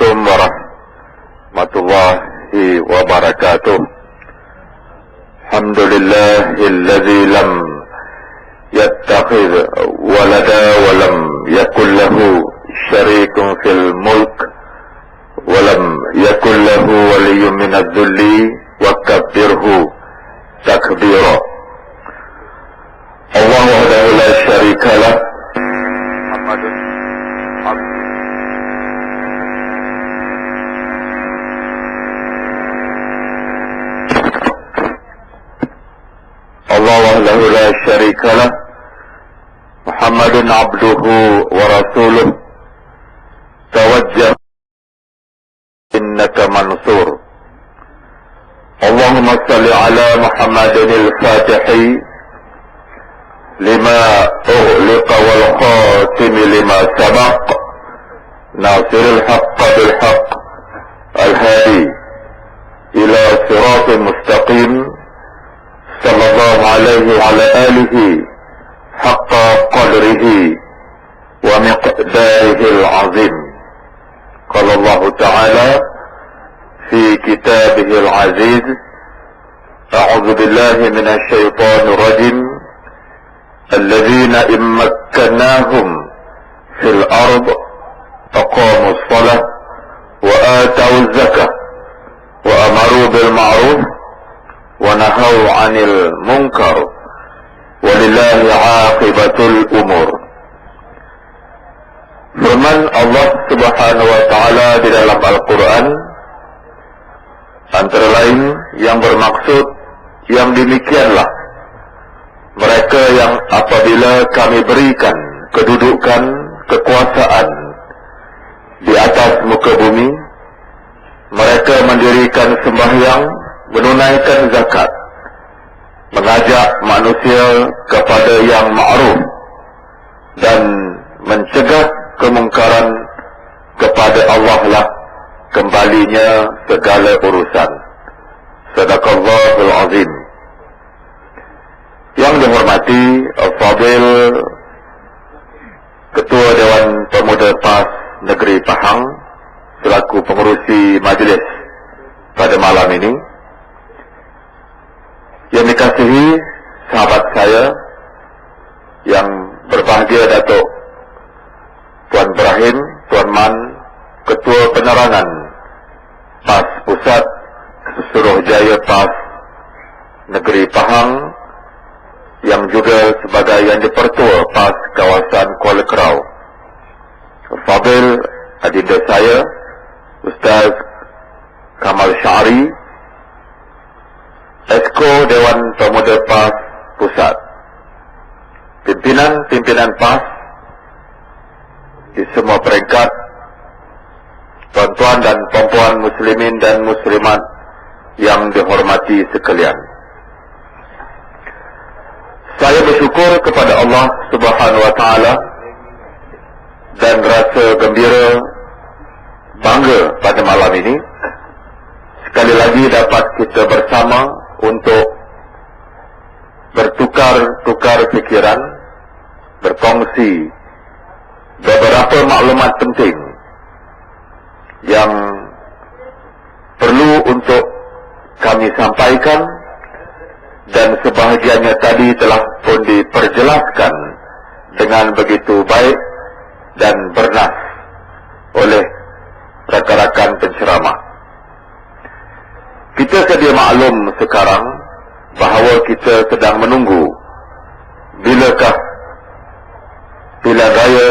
Assalamualaikum warahmatullahi wabarakatuh. Alhamdulillahilladzi lam yattakhidh walada wa lam yakul lahu syarikun fil mulk wa lam yakul lahu waliyyun minadh-dhulli wa kabbirhu takbira. Allahu wahdahu la syarika lah. Muhammadun abduhu. Allah wahdahu la syarika lah. Muhammadun abduhu wa rasuluh. Tawajjah innaka mansur. Allahumma salli ala Muhammadin al-Fatihi lima ughliqa wal khatim lima sabaq nasiril haqqa bil haqq al-hadi ila siratil mustaqim sallallahu alaihi wa ala alihi haqqa qadrihi wa miqdarihi al-azim. Qala Allah ta'ala fi kitabih al-aziz, a'udzu billahi minasy syaithanir rajim, alladzina immakkannahum fil ard aqamus shalah wa atawuz zakah wa amaru bil ma'ruf wa nahaw 'anil munkar walillahi 'aqibatul umur. Firman Allah Subhanahu wa taala di dalam Al-Qur'an antara lain yang bermaksud yang demikianlah mereka yang apabila kami berikan kedudukan, kekuasaan di atas muka bumi, mereka mendirikan sembahyang, menunaikan zakat, mengajak manusia kepada yang ma'ruf dan mencegah kemungkaran. Kepada Allah lah kembalinya segala urusan. Sadaqallahul azim. Yang dihormati Al-Fadil Ketua Dewan Pemuda PAS Negeri Pahang selaku pengurusi majlis pada malam ini, yang dikasihi sahabat saya yang berbahagia Datuk Tuan Ibrahim, Tuan Man, Ketua Penerangan PAS Pusat Suruhjaya PAS Negeri Pahang, yang juga sebagai yang dipertua PAS kawasan Kuala Kerau, Fadil adinda saya Ustaz Kamal Syari, Esko Dewan Pemuda PAS Pusat, pimpinan PAS di semua peringkat, tuan-tuan dan puan-puan muslimin dan muslimat yang dihormati sekalian. Saya bersyukur kepada Allah Subhanahu wa taala dan rasa gembira, bangga pada malam ini sekali lagi dapat kita bersama untuk bertukar fikiran, berkongsi beberapa maklumat penting yang perlu untuk kami sampaikan, dan sebahagiannya tadi telah pun diperjelaskan dengan begitu baik dan bernas oleh rakan-rakan penceramah. Kita sedia maklum sekarang bahawa kita sedang menunggu bilakah pilihan raya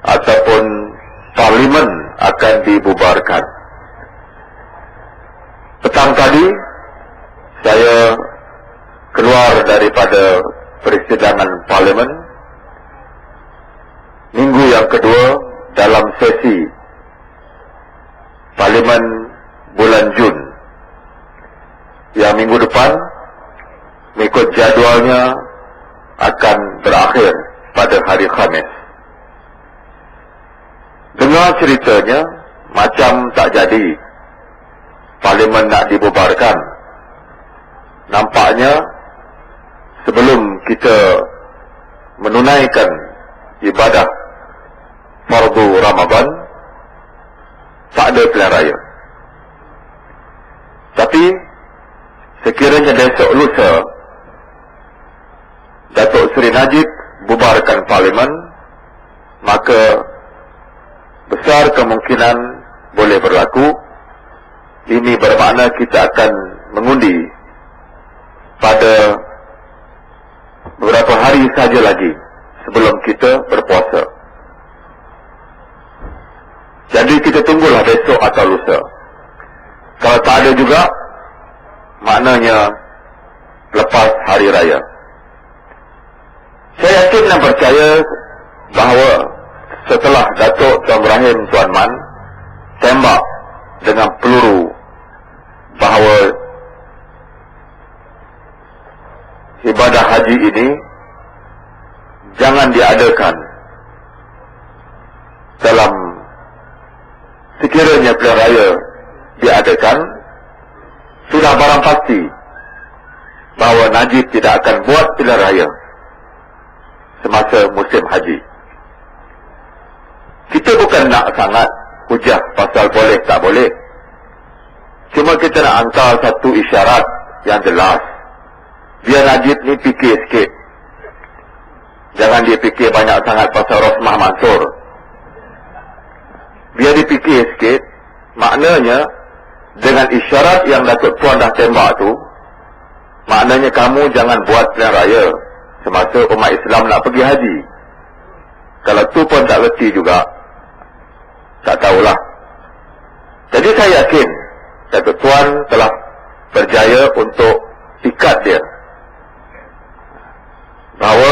ataupun parlimen akan dibubarkan. Petang tadi saya keluar daripada persidangan parlimen minggu yang kedua dalam sesi parlimen bulan Jun, yang minggu depan mengikut jadualnya akan berakhir pada hari Khamis. Dengar ceritanya macam tak jadi parlimen nak dibubarkan. Nampaknya sebelum kita menunaikan ibadah fardu Ramadan, tak ada pilihan raya. Tapi sekiranya besok lusa Datuk Seri Najib bubarkan Parlimen, maka besar kemungkinan boleh berlaku. Ini bermakna kita akan mengundi pada beberapa hari saja lagi sebelum kita berpuasa. Jadi kita tunggulah besok atau lusa. Kalau tak ada juga, maknanya lepas hari raya. Saya yakin dan percaya bahawa setelah Datuk Tuan Ibrahim Tuan Man tembak dengan peluru bahawa ibadah haji ini jangan diadakan dalam sekiranya pilihan raya diadakan, sudah barang pasti bahawa Najib tidak akan buat pilihan raya semasa musim haji. Kita bukan nak sangat hujah pasal boleh tak boleh. Cuma kita nak hantar satu isyarat yang jelas. Biar Najib ni fikir sikit. Jangan dia fikir banyak sangat pasal Rosmah Mansur. Biar dia fikir sikit. Maknanya dengan isyarat yang Datuk Tuan dah tembak tu, maknanya kamu jangan buat pilihan raya semasa umat Islam nak pergi haji. Kalau tu pun tak reti juga, tak tahulah. Jadi saya yakin Datuk Tuan telah berjaya untuk ikat dia bahawa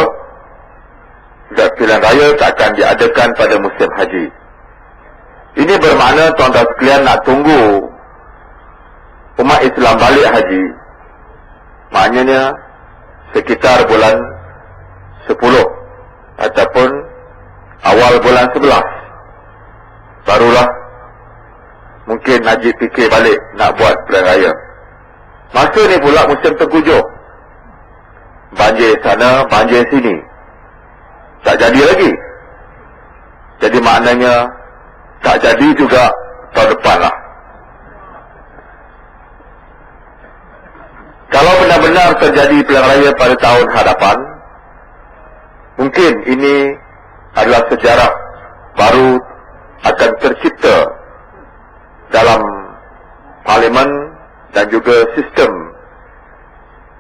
pilihan raya tak akan diadakan pada musim haji. Ini bermakna tuan-tuan sekalian nak tunggu umat Islam balik haji, maknanya sekitar bulan 10 ataupun awal bulan 11, barulah mungkin Najib fikir balik nak buat pilihan raya. Masa ni pula musim tengkujuh, banjir sana, banjir sini, tak jadi lagi. Jadi maknanya tak jadi juga tahun depan lah. Kalau benar-benar terjadi pilihan raya pada tahun hadapan, mungkin ini adalah sejarah baru akan tercipta dalam Parlimen dan juga sistem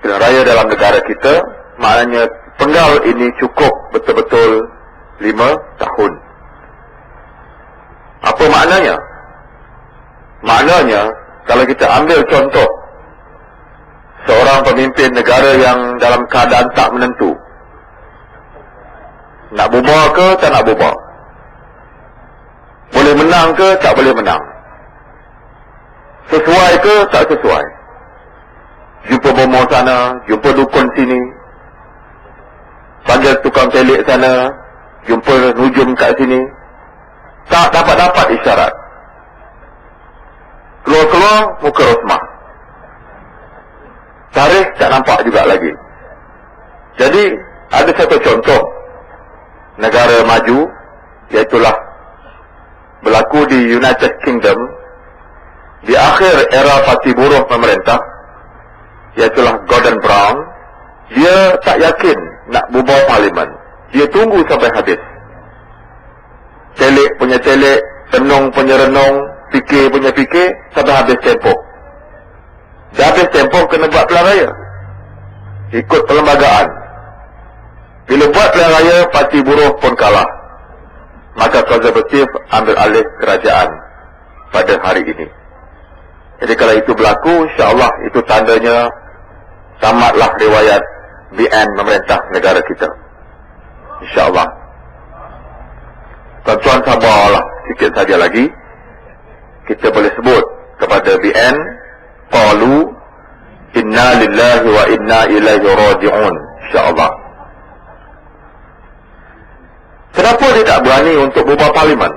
pilihan raya dalam negara kita. Maknanya penggal ini cukup betul-betul 5 tahun. Apa maknanya? Maknanya, kalau kita ambil contoh seorang pemimpin negara yang dalam keadaan tak menentu, nak bubar ke tak nak bubar, boleh menang ke tak boleh menang, sesuai ke tak sesuai, jumpa bomoh sana, jumpa dukun sini, panggil tukang telik sana, jumpa nujum kat sini, tak dapat isyarat. Keluar-keluar muka Rosmah, tarikh tak nampak juga lagi. Jadi ada satu contoh negara maju, iaitulah berlaku di United Kingdom di akhir era parti buruh pemerintah, iaitulah Gordon Brown. Dia tak yakin nak bubar Parlimen, dia tunggu sampai habis. Telik punya telik, renung punya renung, fikir punya fikir, sampai habis tempoh. Dah habis tempoh kena buat pilihan raya, ikut perlembagaan. Bila buat pilihan raya, parti buruh pun kalah, maka konservatif ambil alih kerajaan pada hari ini. Jadi kalau itu berlaku, insyaAllah itu tandanya tamatlah riwayat BN memerintah negara kita, insyaAllah. Tuan-tuan sabarlah sikit saja lagi, kita boleh sebut kepada BN, qalu inna lillahi wa inna ilaihi raji'un, insyaAllah. Kenapa dia tak berani untuk bubar Parlimen?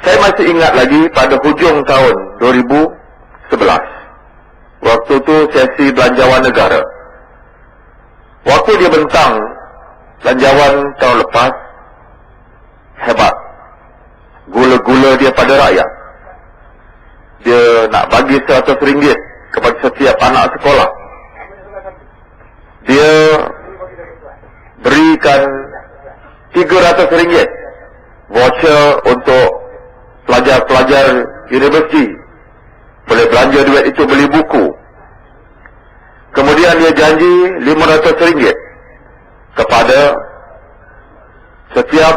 Saya masih ingat lagi pada hujung tahun 2011, waktu tu sesi belanjawan negara. Waktu dia bentang belanjawan tahun lepas, hebat. gula dia pada rakyat. Dia nak bagi RM100 kepada setiap anak sekolah. Dia berikan RM300 voucher untuk pelajar-pelajar universiti. Boleh belanja duit itu beli buku. Kemudian dia janji RM500 kepada setiap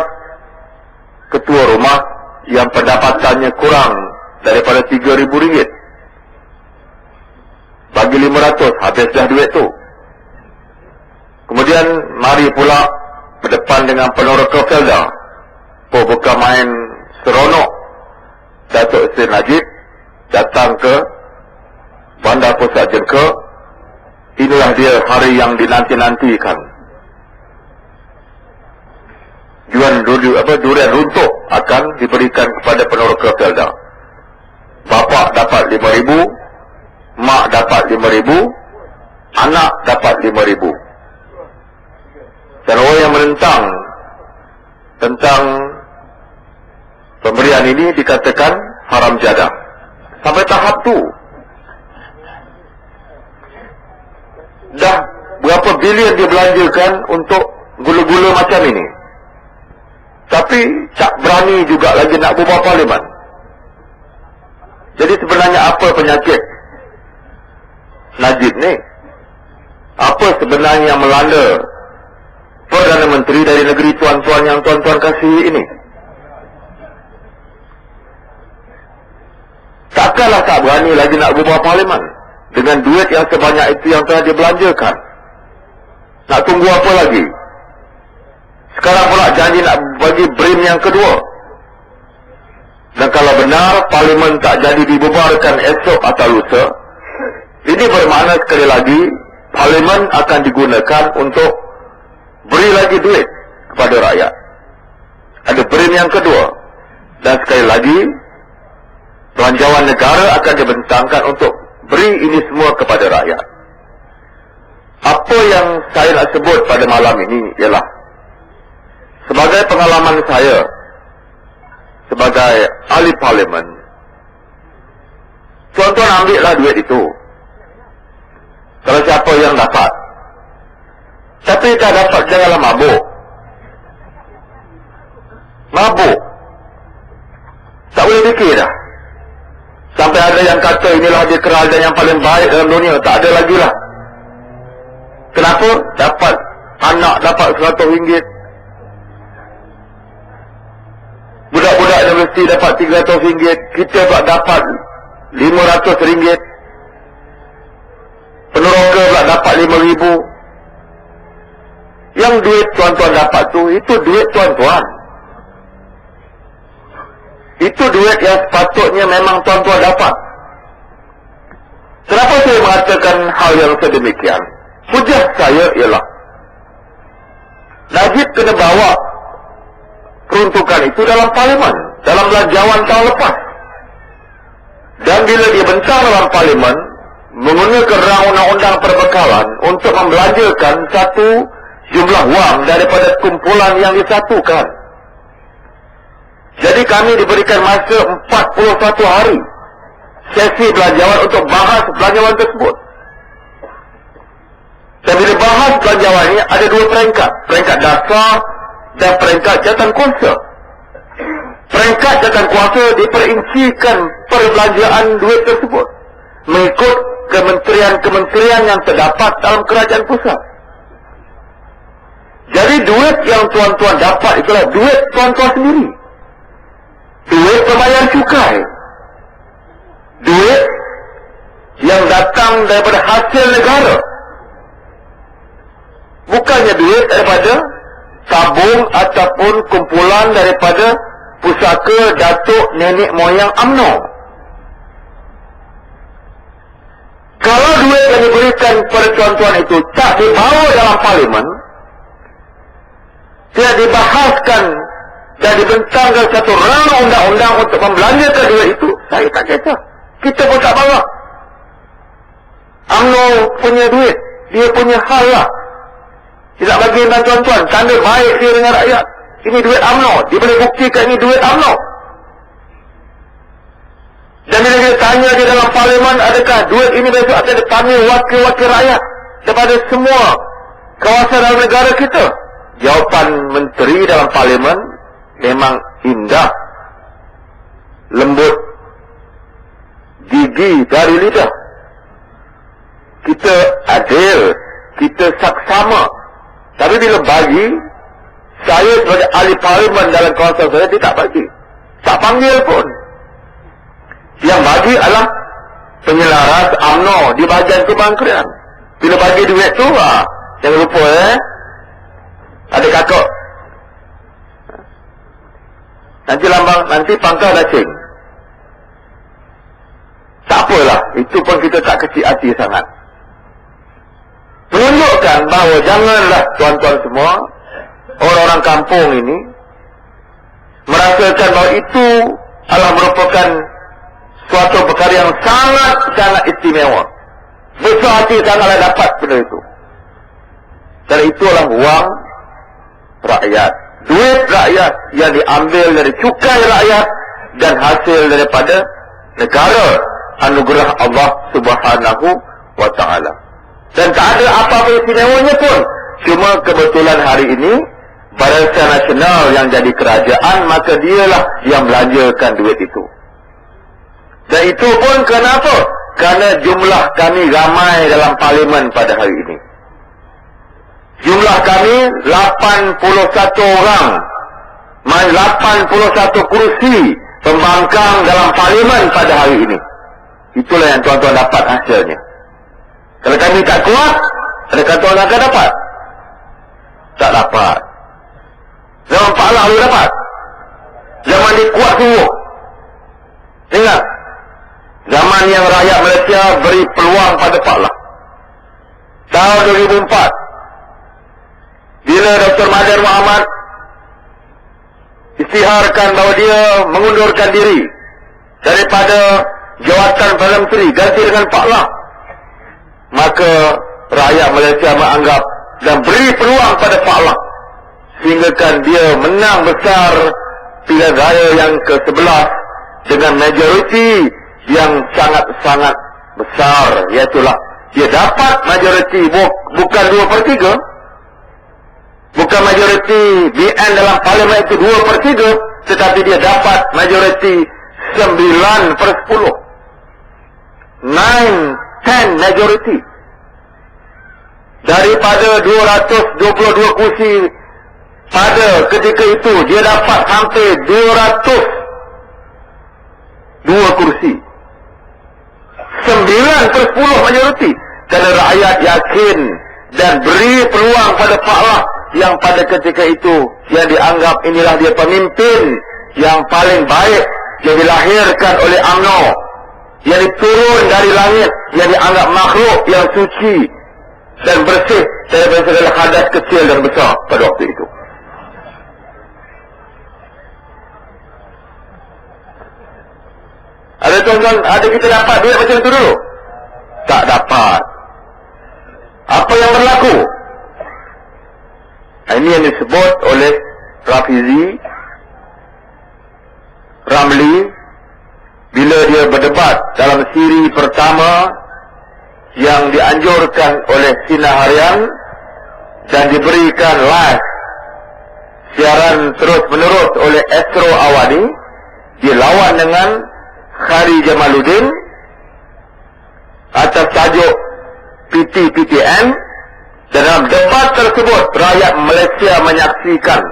ketua rumah yang pendapatannya kurang daripada RM3,000. Bagi 500, habis dah duit tu. Kemudian mari pula berdepan dengan Peneroka Felda. Bukan main seronok. Datuk Seri Najib datang ke Bandar Pusat Jengke. Inilah dia hari yang dinanti-nantikan. Durian runtuh akan diberikan kepada Peneroka Felda. Bapa dapat RM5,000, mak dapat RM5,000, anak dapat RM5,000. Dan orang yang menentang tentang pemberian ini dikatakan haram jadah. Sampai tahap tu. Dah berapa bilion dia belanjakan untuk gula-gula macam ini. Tapi tak berani juga lagi nak bubar parlimen. Jadi sebenarnya apa penyakit Najib ni? Apa sebenarnya yang melanda Perdana Menteri dari negeri tuan-tuan yang tuan-tuan kasih ini? Takkanlah tak berani lagi nak bubar parlimen dengan duit yang sebanyak itu yang telah dibelanjakan. Nak tunggu apa lagi? Sekarang pula janji nak bagi BRIM yang kedua. Dan kalau benar parlimen tak jadi dibubarkan esok atau lusa, ini bermakna sekali lagi parlimen akan digunakan untuk beri lagi duit kepada rakyat. Ada BRIM yang kedua. Dan sekali lagi belanjawan negara akan dibentangkan untuk beri ini semua kepada rakyat. Apa yang saya nak sebut pada malam ini ialah, sebagai pengalaman saya sebagai ahli parlimen, tuan-tuan ambillah duit itu kalau siapa yang dapat. Tapi tak dapat janganlah mabuk. Tak boleh fikir dah. Sampai ada yang kata inilah dia kerajaan yang paling baik dalam dunia. Tak ada lagi lah. Kenapa? Dapat anak dapat RM100. Budak-budak universiti dapat RM300. Kita pula dapat RM500. Peneroka pula dapat RM5,000. Yang duit tuan-tuan dapat tu, itu duit tuan-tuan. Itu duit yang sepatutnya memang tuan-tuan dapat. Kenapa saya mengatakan hal yang sedemikian? Hujah saya ialah Najib kena bawa peruntukan itu dalam parlimen, dalam belanjawan tahun lepas. Dan bila dia bentang dalam parlimen menggunakan rang undang-undang perbekalan untuk membelanjakan satu jumlah wang daripada kumpulan yang disatukan. Jadi kami diberikan masa 41 hari sesi belanjawan untuk bahas belanjawan tersebut. Dan bila bahas belanjawan ini ada dua peringkat. Peringkat dasar dan peringkat jawatan kuasa. Peringkat jawatan kuasa diperincikan perbelanjaan duit tersebut mengikut kementerian-kementerian yang terdapat dalam kerajaan pusat. Jadi duit yang tuan-tuan dapat itulah duit tuan-tuan sendiri. Duit pembayar cukai. Duit yang datang daripada hasil negara. Bukannya duit daripada tabung ataupun kumpulan daripada pusaka datuk nenek moyang UMNO. Kalau duit yang diberikan kepada tuan-tuan itu tak dibawa dalam parlimen, tidak dibahaskan dan dibentangkan satu rang undang-undang untuk membelanjakan duit itu, saya tak kisah. Kita pun tak bawa. UMNO punya duit, dia punya hal lah. Tidak bagi dengan tuan-tuan, tanda baik dia dengan rakyat. Ini duit UMNO, dia boleh buktikan ini duit UMNO. bila kita tanya di dalam parlimen, adakah duit ini besok akan dipanggil wakil-wakil rakyat daripada semua kawasan dalam negara kita? Jawapan menteri dalam parlimen memang indah, lembut, gigi dari lidah. Kita adil, kita saksama. Tapi bila bagi, saya sebagai ahli parlimen dalam kawasan saya, dia tak bagi, tak panggil pun. Yang bagi adalah penyelaras UMNO di bahagian kementerian. Bila bagi duit tu, jangan lupa ada kakak. Nanti lambang, nanti pangkal dacing. Tak apalah, itu pun kita tak kecil hati sangat. Menunjukkan bahawa janganlah tuan-tuan semua, orang-orang kampung ini, merasakan bahawa itu adalah merupakan suatu perkara yang sangat-sangat istimewa. Besar hati sangatlah dapat benda itu. Dan itulah wang rakyat, duit rakyat yang diambil dari cukai rakyat dan hasil daripada negara, anugerah Allah Subhanahu wa ta'ala. Dan tak ada apa-apa istimewanya pun. Cuma kebetulan hari ini Barisan Nasional yang jadi kerajaan, maka dialah yang belanjakan duit itu. Dan itu pun kenapa? Kerana jumlah kami ramai dalam parlimen pada hari ini. Jumlah kami 81 orang, 81 kursi pembangkang dalam parlimen pada hari ini. Itulah yang tuan-tuan dapat hasilnya. Kalau kami tak kuat, adakah tuan akan dapat? Tak dapat. Zaman Pak Lah boleh dapat. Zaman dia kuat sungguh. Ingat, zaman yang rakyat Malaysia beri peluang pada Pak Lah. Tahun 2004, bila Dr. Mahathir Mohamad isytiharkan bahawa dia mengundurkan diri daripada jawatan Perdana Menteri ganti dengan Pak Lah, maka rakyat Malaysia menganggap dan beri peluang pada Pak Lah, sehinggakan dia menang besar pilihan raya yang ke-11 dengan majoriti yang sangat-sangat besar, iaitulah dia dapat majoriti bukan 2/3, bukan majoriti BN dalam parlimen itu 2/3, tetapi dia dapat majoriti 9/10, 9-10 majority. Daripada 222 kursi pada ketika itu, dia dapat hampir 202 kursi, 9/10 majoriti. Kerana rakyat yakin dan beri peluang pada Pak Lah, yang pada ketika itu yang dianggap inilah dia pemimpin yang paling baik yang dilahirkan oleh UMNO, yang diturun dari langit, yang dianggap makhluk yang suci dan bersih daripada segala hadas kecil dan besar pada waktu itu. Ada tuan-tuan, ada kita dapat duit macam itu dulu? Tak dapat. Apa yang berlaku? Ini yang disebut oleh Rafizi Ramli bila dia berdebat dalam siri pertama yang dianjurkan oleh Sinar Harian dan diberikan live siaran terus menerus oleh Astro Awadi. Dia lawan dengan Khari Jamaluddin atas tajuk PT-PTN. Dan dalam debat tersebut, rakyat Malaysia menyaksikan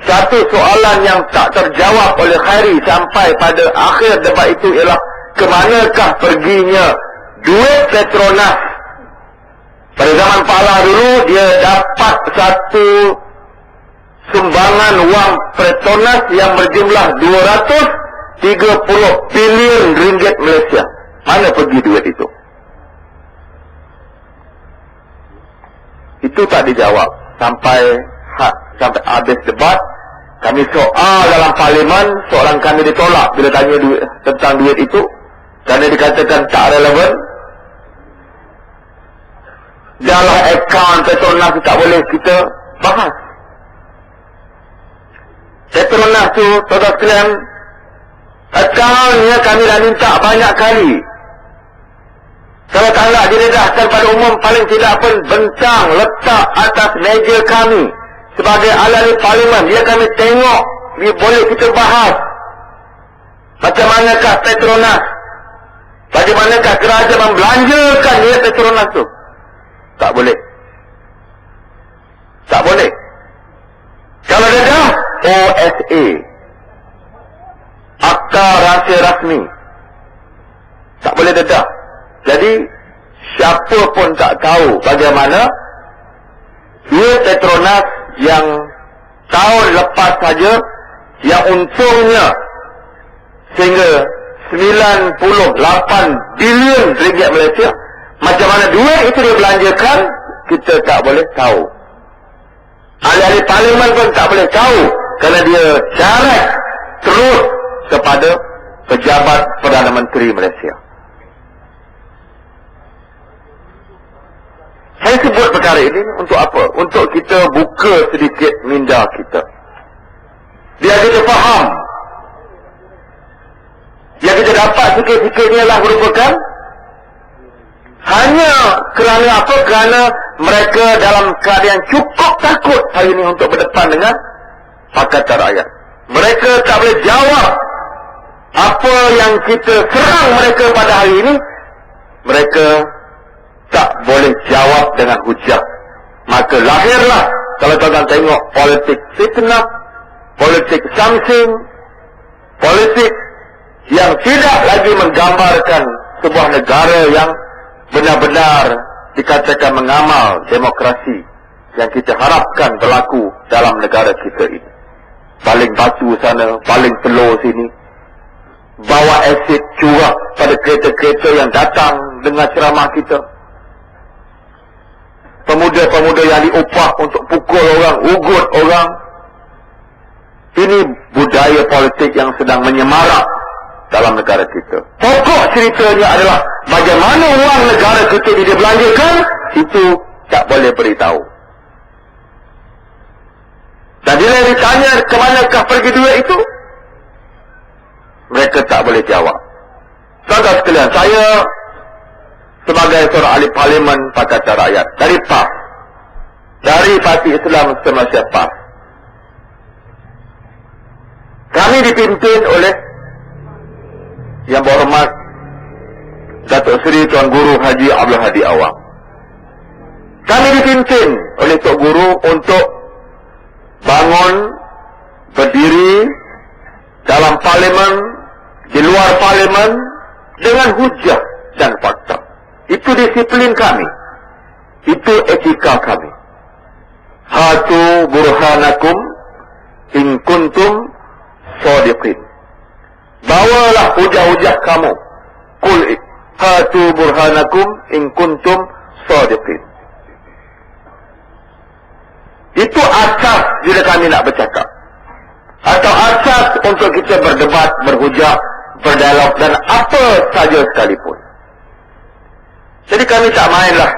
satu soalan yang tak terjawab oleh Khairi sampai pada akhir debat itu ialah ke manakah perginya duit Petronas. Pada zaman Pak Lah dulu, dia dapat satu sumbangan wang Petronas yang berjumlah 230 bilion ringgit Malaysia. Mana pergi duit itu? Itu tak dijawab sampai habis debat. Kami soal dalam parlimen, soalan kami ditolak bila tanya tentang duit itu, kerana dikatakan tak relevan. Dalam akaun Petronas tak boleh kita bahas. Petronas tu, tuan-tuan sekalian, Akaunnya kami dah minta banyak kali. Kalau tak nak diredahkan pada umum, paling tidak pun bentang letak atas meja kami sebagai ahli parlimen. Dia kami tengok, boleh kita bahas. Macam manakah Petronas? Bagaimanakah kerajaan membelanjakan dia Petronas tu? Tak boleh. Tak boleh. Kalau dia dah OSA, Akta Rahsia Rasmi, tak boleh dedah. Jadi siapa pun tak tahu bagaimana dia Petronas yang tahun lepas saja yang untungnya sehingga 98 bilion ringgit Malaysia, macam mana duit itu dia belanjakan, kita tak boleh tahu. Ahli-ahli parlimen pun tak boleh tahu kerana dia direct terus kepada pejabat Perdana Menteri Malaysia. Saya sebut perkara ini untuk apa? Untuk kita buka sedikit minda kita. Biar kita faham. Yang kita dapat sikit-sikit ni adalah merupakan hanya kerana apa? Kerana mereka dalam keadaan cukup takut hari ini untuk berdepan dengan Pakatan Rakyat. Mereka tak boleh jawab apa yang kita serang mereka pada hari ini. Mereka tak boleh jawab dengan hujah. Maka lahirlah, kalau tuan-tuan tengok, politik fitnah, politik samsing, politik yang tidak lagi menggambarkan sebuah negara yang benar-benar dikatakan mengamal demokrasi yang kita harapkan berlaku dalam negara kita ini. Paling batu sana, paling telur sini, bawa asid curah pada kereta-kereta yang datang dengan ceramah kita. Pemuda-pemuda yang diupah untuk pukul orang, ugut orang. Ini budaya politik yang sedang menyemarak dalam negara kita. Pokok ceritanya adalah bagaimana wang negara kita dibelanjakan, itu tak boleh beritahu. Dan bila ditanya ke manakah pergi duit itu, mereka tak boleh jawab. Tuan-tuan sekalian, saya sebagai seorang ahli parlimen Pakatan Rakyat dari PAS, dari Parti Islam Semalaysia PAS, kami dipimpin oleh Yang Berhormat Datuk Seri Tuan Guru Haji Abdul Hadi Awang. Kami dipimpin oleh Tok Guru untuk bangun, berdiri dalam parlimen, di luar parlimen dengan hujah dan fakta. Itu disiplin kami. Itu etika kami. Hatu burhanakum in kuntum shadiqin. Bawalah hujah-hujah kamu. Qul hatu burhanakum in kuntum shadiqin. Itu asas bila kami nak bercakap. Atau asas untuk kita berdebat, berhujah, berdialog dan apa saja sekalipun. Jadi kami tak mainlah.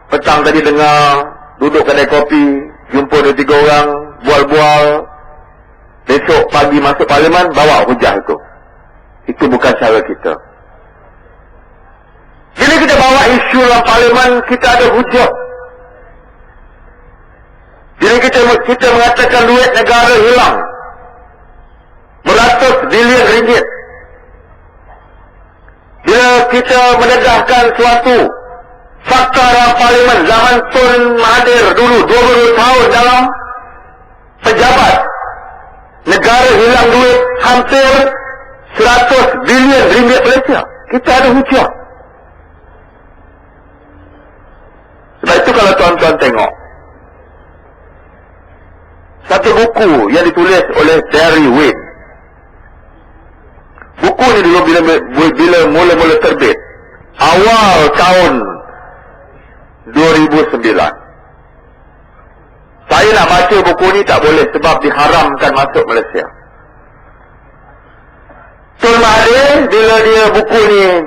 Petang tadi dengar, duduk kedai kopi, jumpa 2-3 orang, bual-bual. Besok pagi masuk parlimen, bawa hujah itu. Itu bukan cara kita. Bila kita bawa isu dalam parlimen, kita ada hujah. Bila kita mengatakan duit negara hilang beratus bilion ringgit, bila kita mendedahkan suatu fakta dalam parlimen zaman Tun Mahathir dulu 22 tahun dalam pejabat, negara hilang duit hampir 100 bilion ringgit Malaysia, kita ada hujah. Sebab itu kalau tuan-tuan tengok satu buku yang ditulis oleh Terry Wade. Buku ni dulu bila mula-mula terbit awal tahun 2009. Saya nak baca buku ni tak boleh sebab diharamkan masuk Malaysia. Tun Mahathir bila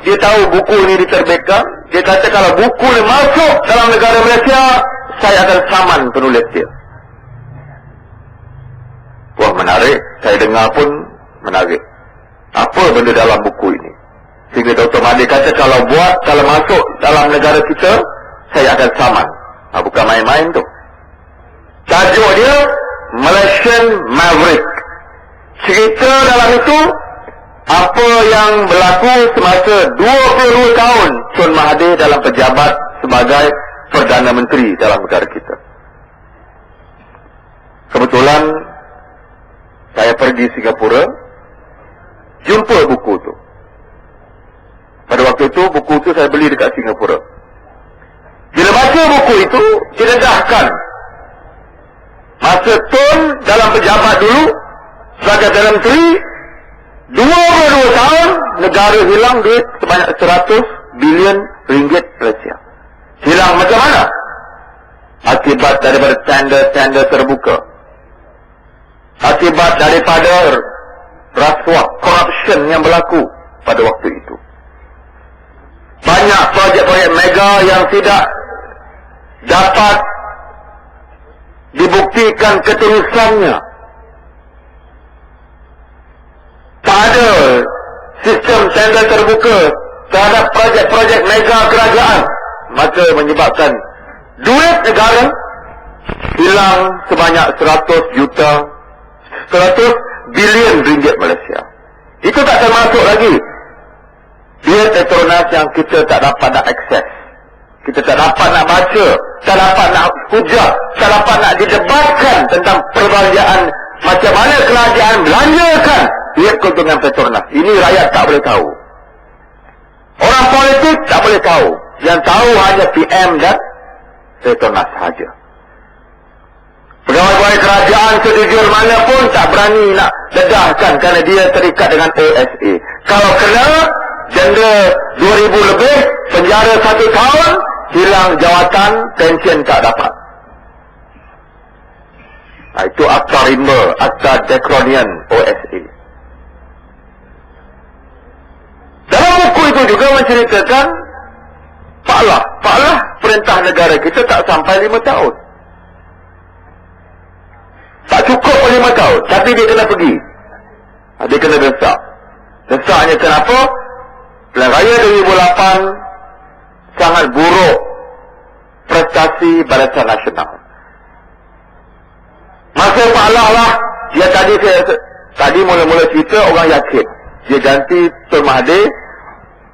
dia tahu buku ni diterbitkan, dia kata kalau buku ni masuk dalam negara Malaysia, saya akan saman penulis dia. Wah, menarik. Saya dengar pun menarik. apa benda dalam buku ini. Sehingga Dr. Mahathir kata kalau masuk dalam negara kita, saya akan saman. Bukan main-main tu. Tajuk dia Malaysian Maverick. Cerita dalam itu apa yang berlaku semasa 22 tahun Tun Mahathir dalam pejabat sebagai Perdana Menteri dalam negara kita. Kebetulan saya pergi Singapura, jumpa buku tu. Pada waktu itu buku tu saya beli dekat Singapura. Bila baca buku itu, didedahkan masa Tun dalam pejabat dulu sebagai Perdana Menteri, 22 tahun negara hilang duit sebanyak 100 bilion ringgit Malaysia. Hilang macam mana? Akibat daripada tender-tender terbuka. Akibat daripada rasuah, corruption yang berlaku pada waktu itu. Banyak projek-projek mega yang tidak dapat dibuktikan ketulusannya. Tak ada sistem tender terbuka terhadap projek-projek mega kerajaan, maka menyebabkan duit negara hilang sebanyak 100 bilion ringgit Malaysia. Itu tak termasuk lagi duit Petronas yang kita tak dapat nak akses, kita tak dapat nak baca, tak dapat nak hujah, tak dapat nak didebatkan tentang perbelanjaan, macam mana kerajaan belanjakan duit keuntungan Petronas. Ini rakyat tak boleh tahu, orang politik tak boleh tahu. Yang tahu hanya PM dan Petronas sahaja. Pegawai-pegawai kerajaan sejujur mana pun tak berani nak dedahkan kerana dia terikat dengan OSA. Kalau kena denda 2,000 lebih, penjara 1 tahun, hilang jawatan, pension tak dapat. Itu akta rimba, akta Dekronian OSA. Dalam buku itu juga menceritakan Pak Lah perintah negara kita tak sampai 5 tahun. Tak cukup 5 tahun, tapi dia kena pergi. Dia kena desak. Desaknya kenapa? Pilihan Raya 2008 sangat buruk prestasi Barisan Nasional. Masa Pak lah, dia tadi mula-mula cerita orang yakin. Dia ganti Tun Mahathir,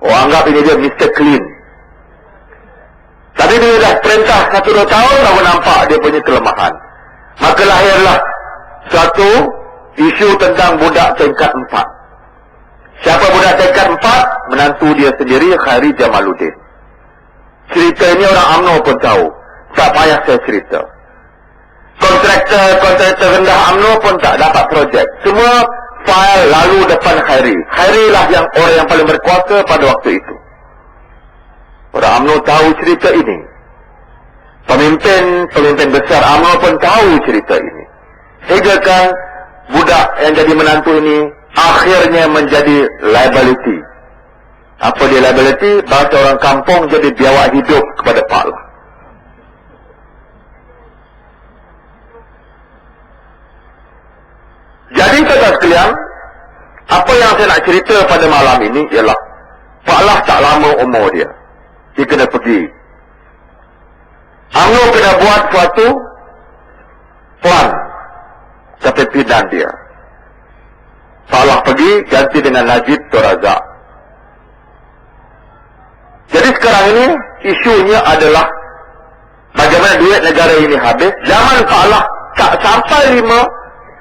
orang anggap ini dia Mr. Clean. Tapi bila dah perintah 1-2 tahun, baru nampak dia punya kelemahan. Maka lahirlah satu isu tentang budak tingkat 4. Siapa budak tingkat 4? Menantu dia sendiri, Khairi Jamaluddin. Cerita ini orang UMNO pun tahu. Tak payah saya cerita. Kontraktor rendah UMNO pun tak dapat projek. Semua fail lalu depan Khairi. Khairi lah orang yang paling berkuasa pada waktu itu. Orang UMNO tahu cerita ini. Pemimpin besar UMNO pun tahu cerita ini. Sehingga kan budak yang jadi menantu ini akhirnya menjadi liability. Apa dia liability? Bahasa orang kampung jadi biawak hidup kepada Pak Lah. Jadi tuan-tuan sekalian, apa yang saya nak cerita pada malam ini ialah Pak Lah tak lama umur dia. Dia kena pergi. UMNO kena buat suatu plan kepimpinan dia. Pak Lah pergi ganti dengan Najib Tun Razak. Jadi sekarang ini isunya adalah bagaimana duit negara ini habis. Zaman Pak Lah tak sampai 5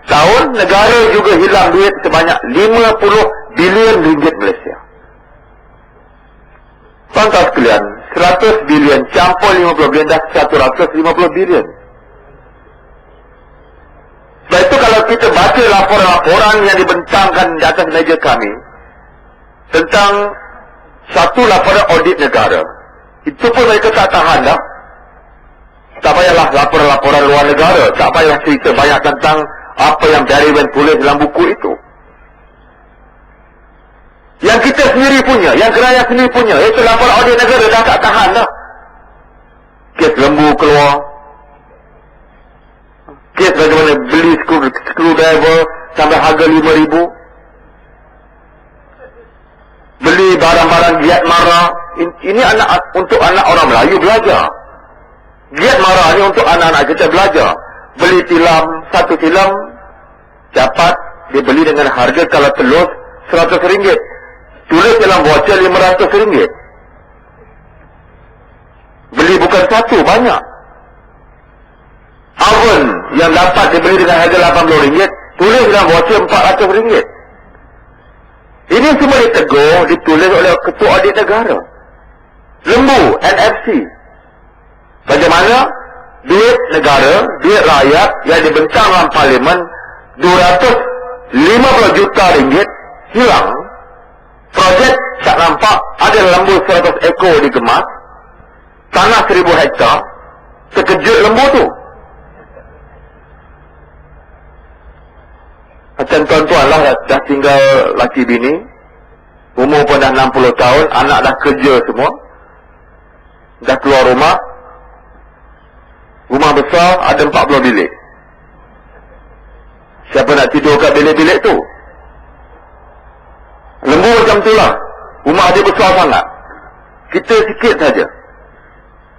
tahun, negara juga hilang duit sebanyak 50 bilion ringgit Malaysia. Tuan-tuan sekalian, 100 bilion campur 50 bilion dah 150 bilion. Sebab itu kalau kita baca laporan-laporan yang dibentangkan di atas meja kami tentang satu laporan audit negara, itu pun mereka tak tahan dah. Tak payahlah laporan-laporan luar negara, tak payah cerita banyak tentang apa yang Barry Wen tulis dalam buku itu. Yang kita sendiri punya, yang kerajaan sendiri punya, iaitu laporan audit negara, dah tak tahan dah. Kes lembu keluar, kes bagaimana beli screwdriver sampai harga 5,000. giat marah. Ini untuk anak orang Melayu belajar. Giat marah ni untuk anak-anak kita belajar. Beli tilam, satu tilam dapat dibeli dengan harga kalau telur RM100. Tulis dalam voucher RM500. Beli bukan satu, banyak. Oven yang dapat dibeli dengan harga RM80, tulis dalam voucher RM400. Ini semua ditegur, ditulis oleh Ketua Audit Negara. Lembu, NFC. Bagaimana duit negara, duit rakyat yang dibentang dalam parlimen RM250 juta hilang. Projek tak nampak, ada lembu 100 ekor dikemas, tanah 1000 hektar, terkejut lembu tu. Macam tuan-tuan lah dah tinggal laki bini, umur pun dah 60 tahun, anak dah kerja semua, dah keluar rumah, rumah besar ada 40 bilik. Siapa nak tidur kat bilik-bilik tu? Lembu macam tu lah. Rumah dia besar sangat, kita sikit saja.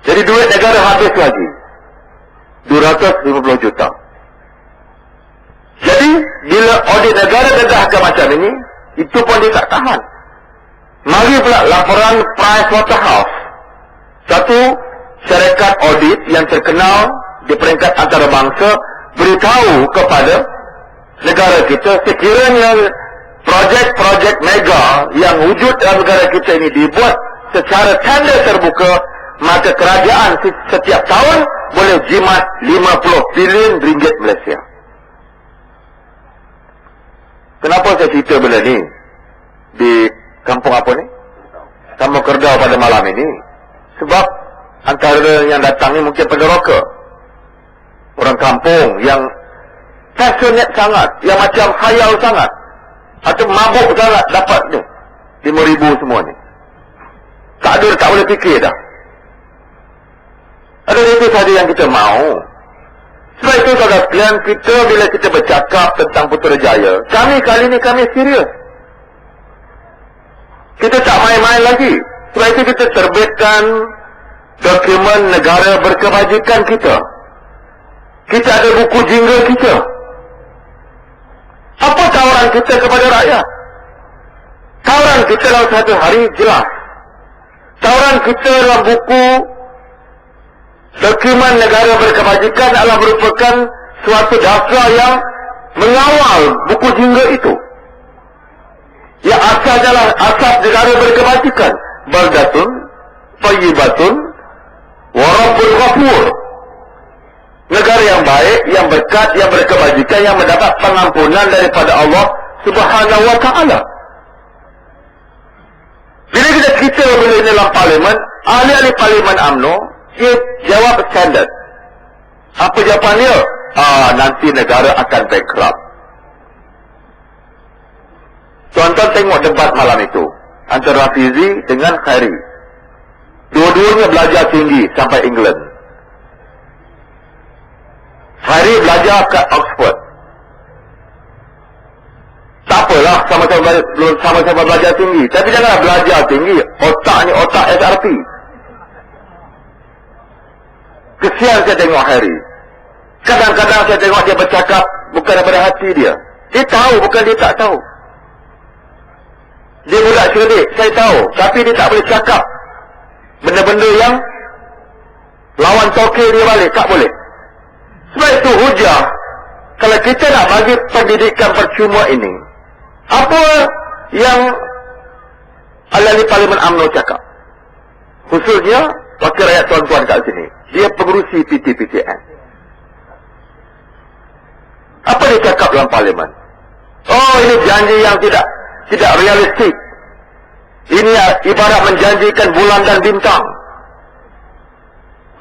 Jadi duit negara habis lagi 250 juta. Jadi bila audit negara degahkan macam ini, itu pun dia tak tahan. Mari pula laporan Pricewaterhouse, satu syarikat audit yang terkenal di peringkat antarabangsa, beritahu kepada negara kita sekiranya projek-projek mega yang wujud dalam negara kita ini dibuat secara tender terbuka, maka kerajaan setiap tahun boleh jimat 50 bilion ringgit Malaysia. Kenapa saya cerita benda ni di kampung apa ni? Kampung Kerbau pada malam ini? Sebab antara yang datang ni mungkin peneroka, orang kampung yang passionate sangat, yang macam khayal sangat, atau mabuk sangat dapat ni 5,000 semua ni. Tak ada, tak boleh fikir dah. Ada itu saja yang kita mahu. Sebab itu saudara sekalian, kita bila kita bercakap tentang Putrajaya, kami kali ni kami serius. Kita tak main-main lagi. Sebab itu kita terbitkan dokumen negara berkebajikan kita. Kita ada buku jingle kita. Apa tawaran kita kepada rakyat? Tawaran kita dalam satu hari jelas. Tawaran kita dalam buku dokumen negara berkebajikan adalah merupakan suatu dasar yang mengawal buku jingle itu. Yang asas adalah asas negara berkebajikan. Baldatun, Thayyibatun, wa Rabbul Ghafur. Negara yang baik, yang berkat, yang berkebajikan, yang mendapat pengampunan daripada Allah Subhanahu wa ta'ala. Bila kita benda ini dalam parlimen, ahli-ahli parlimen UMNO, dia jawab standard. Apa jawapan dia? Nanti negara akan bankrupt. Tuan-tuan tengok debat malam itu antara Rafizi dengan Khairi. Dua-duanya belajar tinggi sampai England. Khairi belajar kat Oxford. Tak apalah, sama-sama belajar tinggi. Tapi janganlah belajar tinggi, otak ni otak SRP. Kesian saya tengok Harry. Kadang-kadang saya tengok dia bercakap bukan daripada hati dia. Dia tahu, bukan dia tak tahu. Dia budak cerdik, saya tahu. Tapi dia tak boleh cakap benda-benda yang lawan tokeh dia balik. Tak boleh. Sebab itu hujah, kalau kita nak bagi pendidikan percuma ini, apa yang ahli Parlimen UMNO cakap? Khususnya wakil rakyat tuan-tuan kat sini. Dia pengurusi PTPTN. Apa dia cakap dalam parlimen? Oh, ini janji yang tidak realistik. Ini ibarat menjanjikan bulan dan bintang.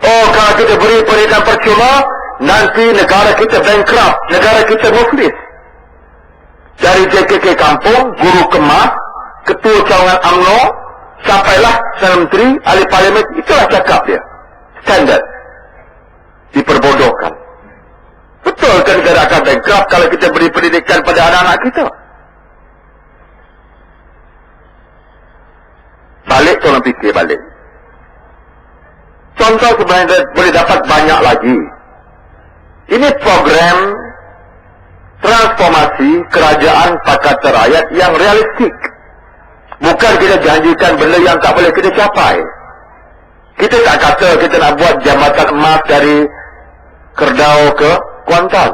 Oh, kalau kita beri pendidikan percuma, nanti negara kita bankrupt, negara kita muflis. Dari JKK kampung, guru kemas, ketua cawangan UMNO, sampailah Menteri, ahli parlimen, itulah cakap dia. Standard. Diperbodohkan. Betul kan negara akan bankrupt kalau kita beri pendidikan pada anak-anak kita? balik tolong fikir balik. Contoh sebenarnya boleh dapat banyak lagi. Ini program transformasi kerajaan Pakatan Rakyat yang realistik. Bukan kita janjikan benda yang tak boleh kita capai. Kita tak kata kita nak buat jambatan emas dari Kerbau ke Kuantan.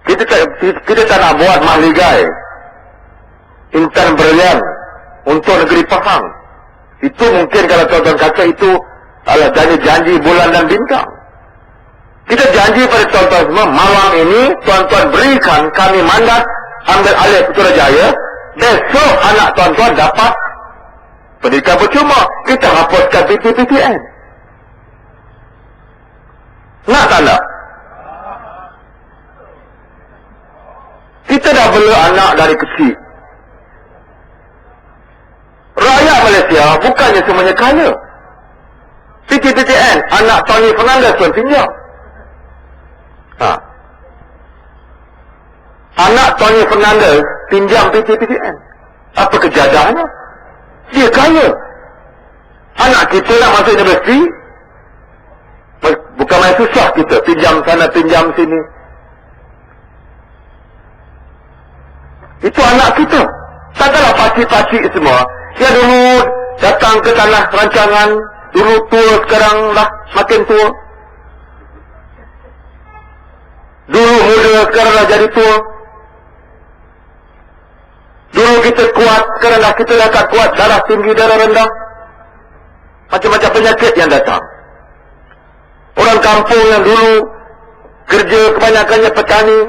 Kita tak nak buat mahligai Intan Berlian untuk negeri Pahang. Itu mungkin kalau tuan-tuan kata itu adalah janji-janji bulan dan bintang. Kita janji pada tuan-tuan semua, malam ini tuan-tuan berikan kami mandat ambil alih Putrajaya. Besok anak tuan-tuan dapat pendidikan percuma. Kita hapuskan PTPTN. Nak tak nak? Kita dah bela anak dari kecil. Rakyat Malaysia bukannya semuanya kaya. PTPTN, anak Tony Fernandez pun pinjam. Anak Tony Fernandez pinjam PTPTN. Apa kejadahannya? Dia kaya. Anak kita nak masuk universiti, bukan main susah kita. Pinjam sana, pinjam sini. Itu anak kita. Takkanlah pakcik-pakcik semua yang dulu datang ke tanah rancangan, dulu tua, sekarang dah makin tua. Dulu muda, sekarang dah jadi tua. Dulu kita kuat, sekarang dah kita dah tak kuat. Darah tinggi, darah rendah. Macam-macam penyakit yang datang. Orang kampung yang dulu kerja kebanyakannya petani,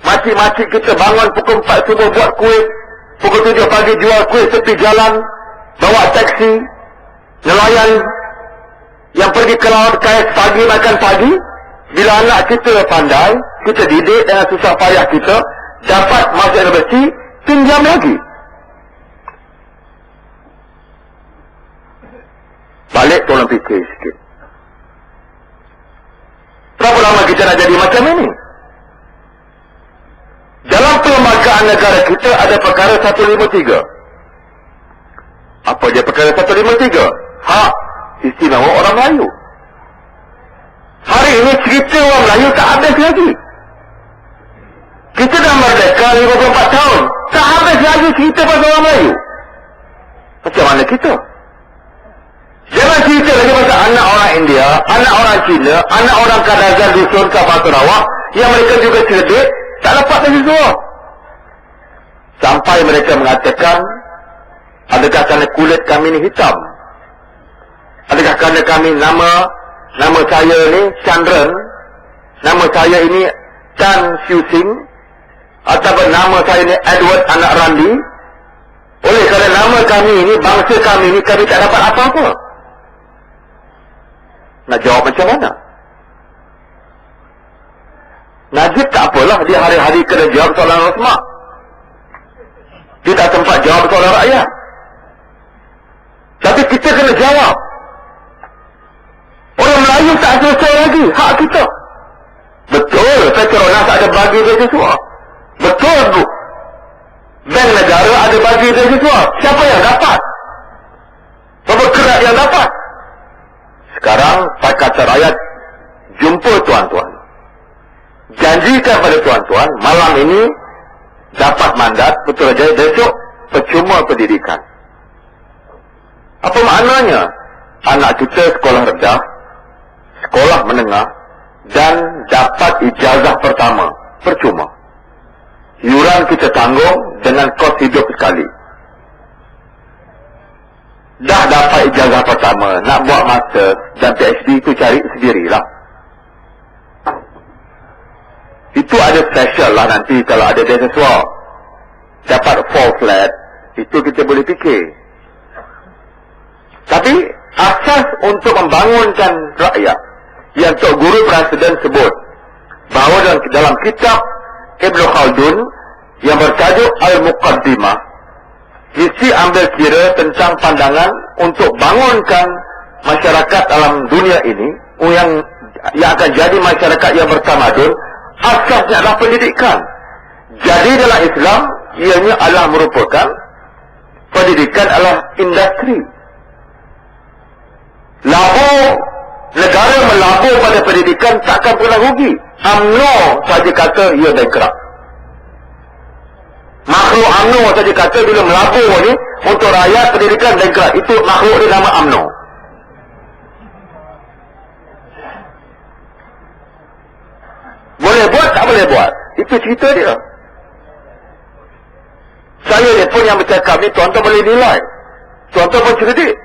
makcik-makcik kita bangun pukul 4 subuh buat kuih, pukul 7 pagi jual kuih tepi jalan, bawa taksi, nelayan yang pergi ke laut kais pagi makan pagi. Bila anak kita pandai, kita didik dengan susah payah kita, dapat masuk universiti, pinjam lagi. Balik tolong fikir sikit. Berapa lama kita nak jadi macam ini? Dalam perlembagaan negara kita ada perkara 153. Apa dia perkara 153? Hak istimewa orang Melayu. Hari ini cerita orang Melayu tak habis lagi. Kita dah merdeka 54 tahun. Tak habis lagi cerita pasal orang Melayu. Macam mana kita? Jangan cerita lagi pasal anak orang India, anak orang Cina, anak orang Kadazan, Dusun, Kapal Sarawak, yang mereka juga cerdik, tak dapat beasiswa. Sampai mereka mengatakan, adakah kerana kulit kami ni hitam? Adakah kerana kami nama saya ni Chandran, nama saya ini Chan Siu Sing, ataupun nama saya ni Edward anak Randi? Oleh kerana nama kami ini, bangsa kami ini, kami tak dapat apa-apa. Nak jawab macam mana? Najib tak apalah, dia hari-hari kena jawab soalan Rosmak. Dia tak sempat jawab soalan rakyat. Tapi kita kena jawab. Orang Melayu tak selesai lagi hak kita. Betul, Petronas ada bagi beasiswa. Betul tu. Bank negara ada bagi beasiswa. Siapa yang dapat? Berapa kerat yang dapat? Sekarang Pakatan Rakyat jumpa tuan-tuan. Janjikan pada tuan-tuan, malam ini dapat mandat Putrajaya, besok percuma pendidikan. Apa maknanya? Anak kita sekolah rendah, sekolah menengah, dan dapat ijazah pertama, percuma. Yuran kita tanggung dengan kos hidup sekali. Dah dapat ijazah pertama, nak buat master dan PhD itu cari sendirilah. Itu ada special lah nanti kalau ada beasiswa. Dapat 4 flat, itu kita boleh fikir. Tapi asas untuk membangunkan rakyat yang Tok Guru Presiden sebut bahawa dalam kitab Ibn Khaldun yang bertajuk Al-Muqaddimah, isi ambil kira tentang pandangan untuk bangunkan masyarakat dalam dunia ini yang akan jadi masyarakat yang bertamadun. Asasnya adalah pendidikan. Jadi dalam Islam, ianya adalah merupakan pendidikan adalah industri. Labur, negara melabur pada pendidikan takkan pernah rugi. UMNO saja kata ia bankrupt. Makhluk UMNO saja kata bila melabur ni untuk rakyat pendidikan bankrupt. Itu makhluk dia nama UMNO. Boleh buat tak boleh buat, itu cerita dia. Saya ni pun yang bercakap ni tuan-tuan boleh nilai, tuan-tuan pun cerdik.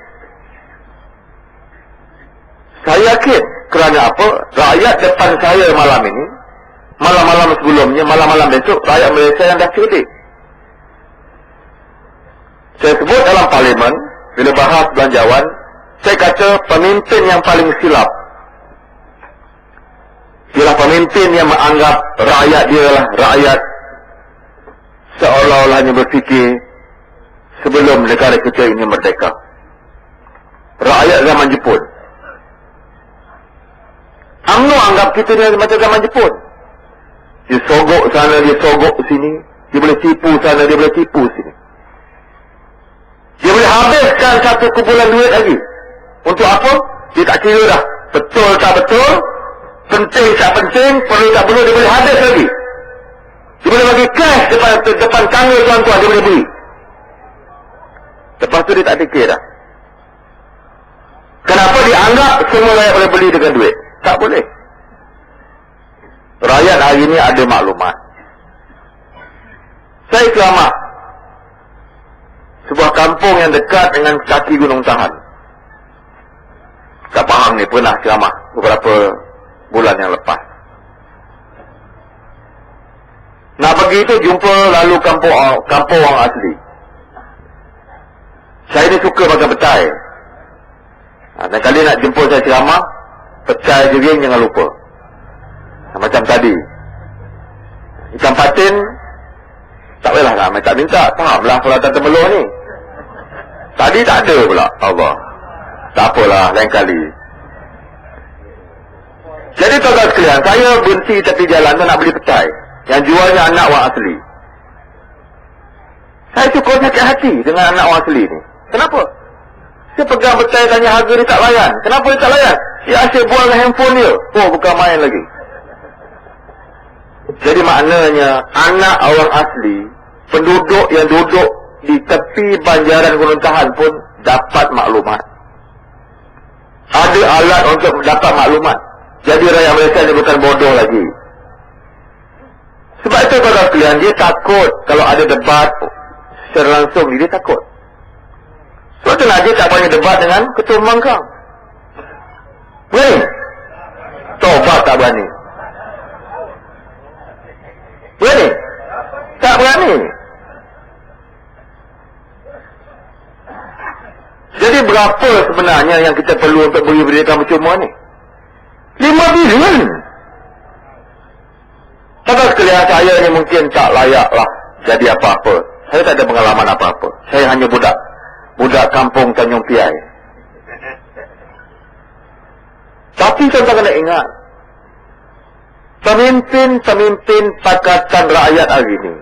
Saya yakin kerana apa? Rakyat depan saya malam ini, malam-malam sebelumnya, malam-malam besok, rakyat Malaysia yang dah cerdik. Saya sebut dalam parlimen bila bahas belanjawan, saya kata pemimpin yang paling silap ialah pemimpin yang menganggap rakyat dia lah rakyat seolah-olahnya berfikir sebelum negara kita ini merdeka. Rakyat zaman Jepun. UMNO anggap kita ni macam zaman Jepun. Dia sogok sana, dia sogok sini. Dia boleh tipu sana, dia boleh tipu sini. Dia boleh habiskan satu kumpulan duit lagi. Untuk apa? Dia tak kira dah. Betul tak betul? Penting tak penting? Perlu tak perlu? Dia boleh habis lagi. Dia boleh bagi cash depan tangga tuan-tuan. Dia boleh beli. Lepas tu dia tak fikir dah. Kenapa dia anggap semua rakyat boleh beli dengan duit? Tak boleh. Rakyat hari ini ada maklumat. Saya selamat sebuah kampung yang dekat dengan kaki Gunung Tahan. Kak Pahang ni pernah ceramah beberapa bulan yang lepas. Nak pergi tu jumpa lalu kampung orang asli. Saya ni suka pakai petai. Dan kali nak jemput saya ceramah, petai jering jangan lupa. Macam tadi. Ikan patin, tak bolehlah nak tak minta. Fahamlah peralatan temeluh ni. Tadi tak ada pula. Allah. Tak apalah, lain kali. Jadi tuan-tuan sekalian, saya berhenti tepi jalan tu nak beli petai. Yang jualnya anak orang asli. Saya cukup sakit hati dengan anak orang asli ni. Kenapa? Saya pegang petai tanya harga dia tak layan. Kenapa dia tak layan? Dia asyik buang handphone dia. Oh, bukan main lagi. Jadi maknanya, anak orang asli, penduduk yang duduk di tepi banjaran Gunung Tahan pun dapat maklumat. Ada alat untuk mendapat maklumat. Jadi rakyat Malaysia ni bukan bodoh lagi. Sebab itu tuan-tuan sekalian, dia takut kalau ada debat secara langsung ni, dia takut. Sebab itulah dia tak banyak debat dengan Ketua Pembangkang. Berani? Tobat tak berani. Berani? Tak berani. Jadi berapa sebenarnya yang kita perlu untuk beri pendidikan percuma ni? 5 bilion. Tuan-tuan sekalian, saya ni mungkin tak layak lah jadi apa-apa. Saya tak ada pengalaman apa-apa. Saya hanya budak kampung Tanjung Piai. Tapi tuan-tuan kena ingat, pemimpin Pakatan Rakyat hari ini,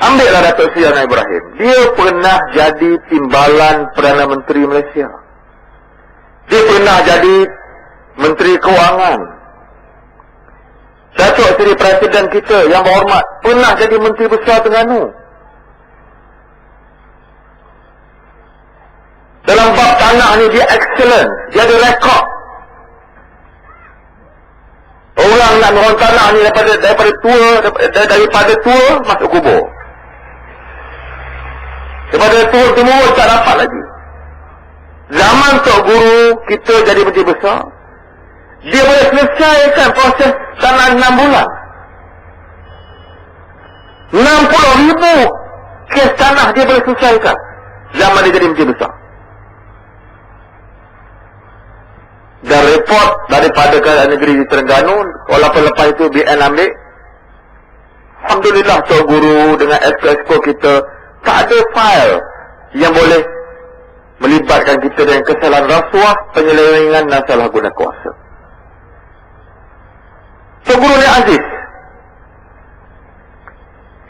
ambillah Datuk Seri Anwar Ibrahim. Dia pernah jadi timbalan Perdana Menteri Malaysia. Dia pernah jadi Menteri Kewangan. Datuk Seri Presiden kita yang berhormat pernah jadi Menteri Besar Terengganu. Dalam bab tanah ni dia excellent. Dia ada rekod. Orang nak merong tanah ni daripada tua masuk kubur. Daripada tua timur tak dapat lagi. Zaman Tok Guru kita jadi Menteri Besar, dia boleh selesaikan proses tanah 6 bulan. 60,000 kes tanah dia boleh selesaikan zaman dia jadi Menteri Besar. Dan report daripada Kerajaan Negeri di Terengganu, walaupun lepas itu BN ambil, alhamdulillah Tok Guru dengan exco kita tak ada file yang boleh melibatkan kita dengan kesalahan rasuah, penyelewengan dan salah guna kuasa. Tok Guru ni aziz.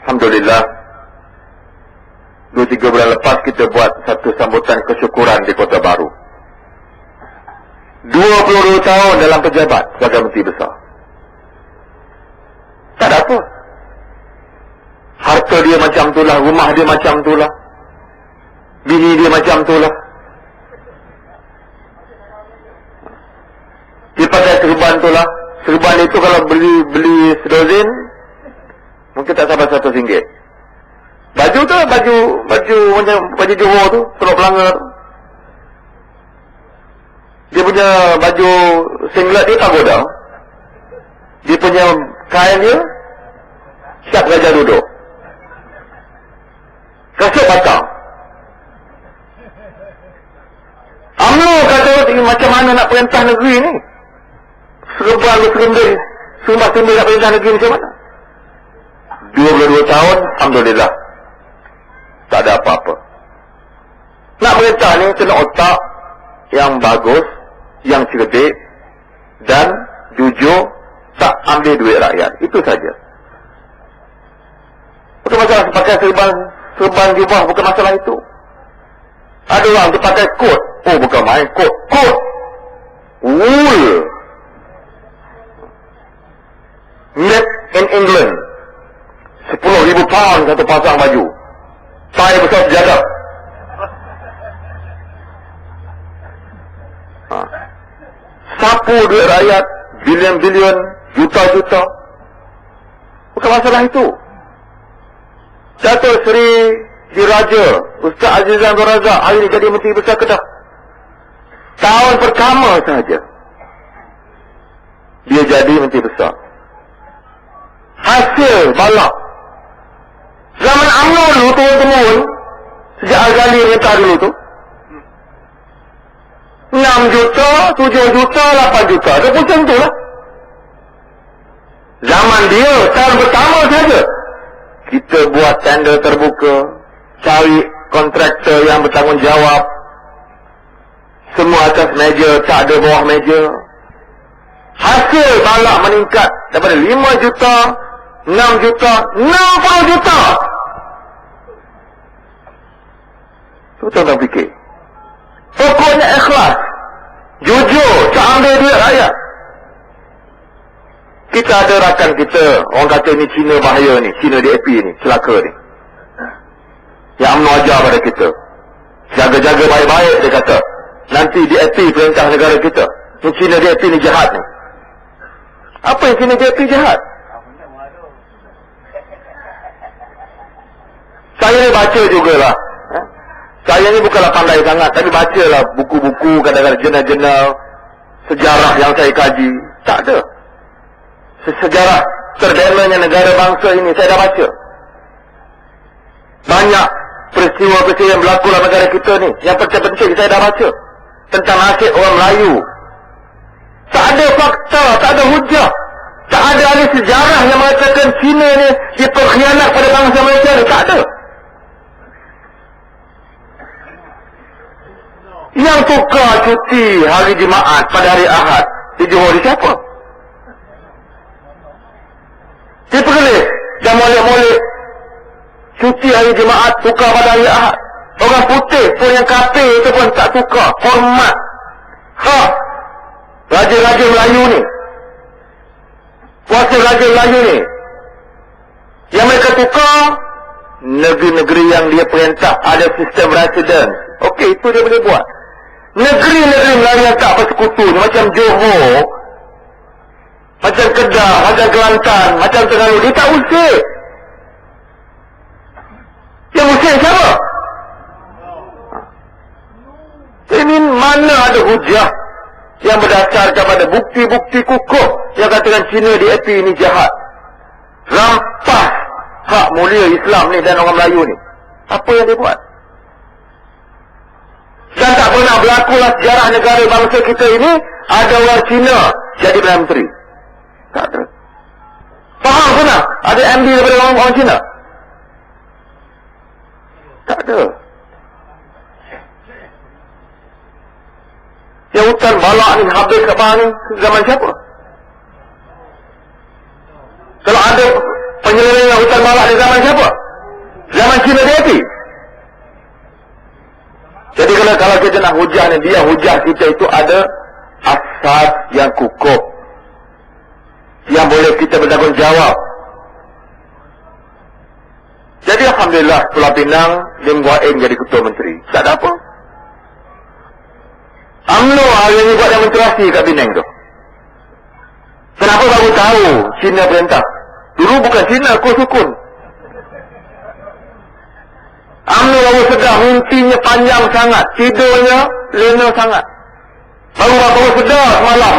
Alhamdulillah 2-3 bulan lepas kita buat satu sambutan kesyukuran di Kota Baru. 22 tahun dalam pejabat sebagai menteri besar. Tak ada apa. Harta dia macam tu lah, rumah dia macam tu lah, bini dia macam tu lah. Dia pakai serban tu lah. Serban itu kalau beli sedozen mungkin tak sampai RM100. Baju tu macam baju Johor tu, Teluk Pelanggar. Dia punya baju singlet dia pagoda. Dia punya kain dia siap gajah duduk. Kasut batang. UMNO kata macam mana nak perintah negeri ni? Serban seremban nak perintah negeri macam mana? 22 tahun, alhamdulillah. Tak ada apa-apa. Nak perintah ni kena otak yang bagus, yang cerdik dan jujur, tak ambil duit rakyat. Itu saja. Bukan masalah pakai serban jubah, bukan masalah itu. Ada orang tu pakai kot. Oh, bukan main kot. Kot wool, made in England. 10,000 pound satu pasang baju. Tai besar sejadah. Sapu duit rakyat, bilion-bilion, juta-juta. Bukan masalah itu. Datuk Seri Diraja Ustaz Azizan Razak hari ini jadi Menteri Besar Kedah. Tahun pertama sahaja dia jadi Menteri Besar. Hasil balak zaman UMNO dulu turun-temurun, sejak Al-Ghali minta dulu tu 6 juta, 7 juta, 8 juta. Dia pun macam tu lah. Zaman dia, tahun pertama saja kita buat tender terbuka, cari kontraktor yang bertanggungjawab, semua atas meja, tak ada bawah meja. Hasil balak meningkat daripada 5 juta, 6 juta, 60 juta. Tu tuan-tuan fikir. Pokoknya ikhlas, jujur, tak ambil duit rakyat. Kita ada rakan kita, orang kata ni Cina bahaya ni, Cina DAP ni, celaka ni. Yang UMNO ajar pada kita, jaga-jaga baik-baik, dia kata. Nanti DAP perintah negara kita. Ni Cina DAP ni jahat ni. Apa yang Cina DAP jahat? Saya ni baca jugalah. Saya ni bukanlah pandai sangat, tapi bacalah buku-buku, kadang-kadang jurnal-jurnal sejarah yang saya kaji. Tak ada. Sejarah terbenarnya negara bangsa ini saya dah baca. Banyak peristiwa-peristiwa yang berlaku dalam negara kita ni, yang penting-penting saya dah baca. Tentang nasib orang Melayu. Tak ada fakta, tak ada hujah. Tak ada ahli sejarah yang mengatakan Cina ni dia berkhianat pada bangsa Malaysia ni. Tak ada. Yang tukar cuti hari Jumaat pada hari Ahad di Johor di siapa? Dia pergelis dan molek-molek cuti hari Jumaat tukar pada hari Ahad. Orang putih pun yang kafir itu pun tak tukar. Hormat hak raja-raja Melayu ni, kuasa raja Melayu ni. Yang mereka tukar negeri-negeri yang dia perintah ada sistem residence. Okey, itu dia boleh buat. Negeri-negeri Melayu yang tak bersekutu ni, macam Johor, macam Kedah, macam Kelantan, macam Terengganu, dia tak usir. Yang usir siapa? Ini mana ada hujah yang berdasarkan pada bukti-bukti kukuh yang katakan Cina DAP ini jahat, rampas hak mulia Islam ni dan orang Melayu ni. Apa yang dia buat? Dan tak pernah berlakulah sejarah negara bangsa kita ini ada orang Cina jadi Perdana Menteri. Tak ada. Faham pernah ada MD daripada orang Cina? Tak ada. Yang hutan balak ni habis kat bawah ni zaman siapa? Kalau ada penyelenggaraan hutan balak ni zaman siapa? Zaman Cina DAP. Maka kalau kita nak hujah ni, dia hujah kita itu ada asas yang kukuh, yang boleh kita bertanggungjawab. Jadi Alhamdulillah Pulau Pinang Lim Guain jadi ketua menteri. Tak ada apa. UMNO hari ini buat demonstrasi kat Penang tu. Kenapa baru tahu Cina perintah? Dulu bukan Cina, Sukun. UMNO baru sedar, mimpinya panjang sangat, tidurnya lena sangat. Baru sedar malam,